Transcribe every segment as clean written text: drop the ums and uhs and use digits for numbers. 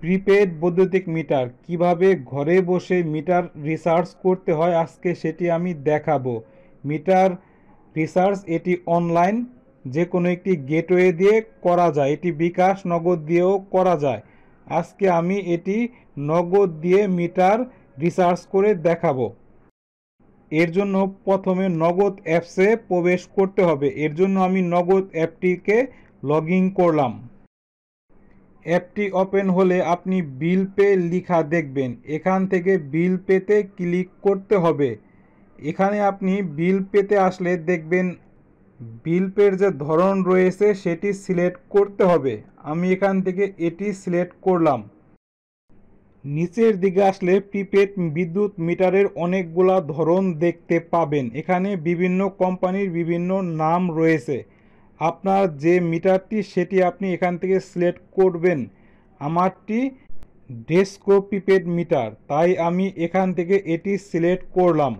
Prepaid বৈদ্যুতিক metre কিভাবে ঘরে বসে মিটার রিচার্জ করতে হয় আজকে সেটি আমি দেখাবো। মিটার রিচার্জ এটি অনলাইন যে কোনো একটি গেটওয়ে দিয়ে করা যায়, এটি বিকাশ নগদ দিয়েও করা যায়। আজকে আমি এটি নগদ দিয়ে মিটার রিচার্জ করে দেখাবো। এর জন্য প্রথমে নগদ অ্যাপসে প্রবেশ করতে হবে। এর জন্য আমি নগদ অ্যাপটিকে লগ ইন করলাম। অ্যাপটি ওপেন হলে আপনি বিল পে লেখা দেখবেন। এখান থেকে বিল পেতে ক্লিক করতে হবে। এখানে আপনি বিল পেতে আসলে দেখবেন বিল পের যে ধরন রয়েছে সেটি সিলেক্ট করতে হবে। আমি এখান থেকে এটি সিলেক্ট করলাম। নিচের দিকে আসলে প্রিপেড বিদ্যুৎ মিটারের অনেকগুলা ধরন দেখতে পাবেন। এখানে বিভিন্ন কোম্পানির বিভিন্ন নাম রয়েছে। আপনার যে মিটারটি সেটি আপনি এখান থেকে সিলেক্ট করবেন। আমারটি ডেসকো প্রিপেড মিটার, তাই আমি এখান থেকে এটি সিলেক্ট করলাম।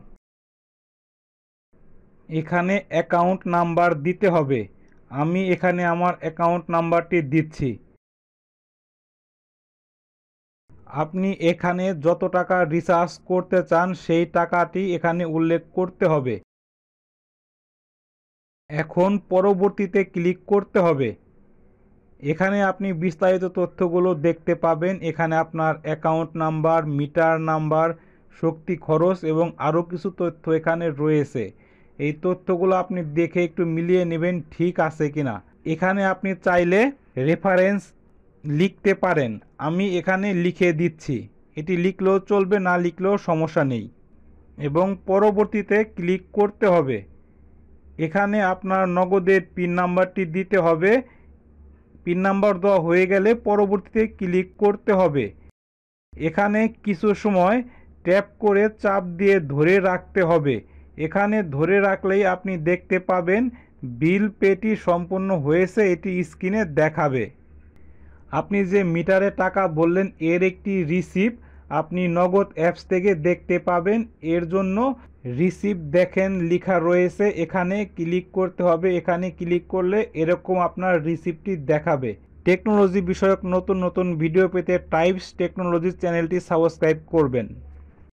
এখানে অ্যাকাউন্ট নাম্বার দিতে হবে। আমি এখানে আমার অ্যাকাউন্ট নাম্বারটি দিচ্ছি। আপনি এখানে যত টাকা রিচার্জ করতে চান সেই টাকাটি এখানে উল্লেখ করতে হবে। এখন পরবর্তীতে ক্লিক করতে হবে। এখানে আপনি বিস্তারিত তথ্যগুলো দেখতে পাবেন। এখানে আপনার অ্যাকাউন্ট নাম্বার, মিটার নাম্বার, শক্তি খরচ এবং আরও কিছু তথ্য এখানে রয়েছে। এই তথ্যগুলো আপনি দেখে একটু মিলিয়ে নেবেন ঠিক আছে কিনা। এখানে আপনি চাইলে রেফারেন্স লিখতে পারেন। আমি এখানে লিখে দিচ্ছি। এটি লিখলেও চলবে, না লিখলেও সমস্যা নেই। এবং পরবর্তীতে ক্লিক করতে হবে। এখানে আপনার নগদের পিন নাম্বারটি দিতে হবে। পিন নাম্বার দেওয়া হয়ে গেলে পরবর্তীতে ক্লিক করতে হবে। এখানে কিছু সময় ট্যাপ করে চাপ দিয়ে ধরে রাখতে হবে। এখানে ধরে রাখলেই আপনি দেখতে পাবেন বিল পেটি সম্পূর্ণ হয়েছে, এটি স্ক্রিনে দেখাবে। আপনি যে মিটারে টাকা বললেন এর একটি রিসিপ্ট আপনি নগদ অ্যাপস থেকে দেখতে পাবেন। এর জন্য রিসিপ্ট দেখেন লেখা রয়েছে, এখানে ক্লিক করতে হবে। এখানে ক্লিক করলে এরকম আপনার রিসিপ্টটি দেখাবে। টেকনোলজি বিষয়ক নতুন নতুন ভিডিও পেতে টাইপস টেকনোলজি চ্যানেলটি সাবস্ক্রাইব করবেন।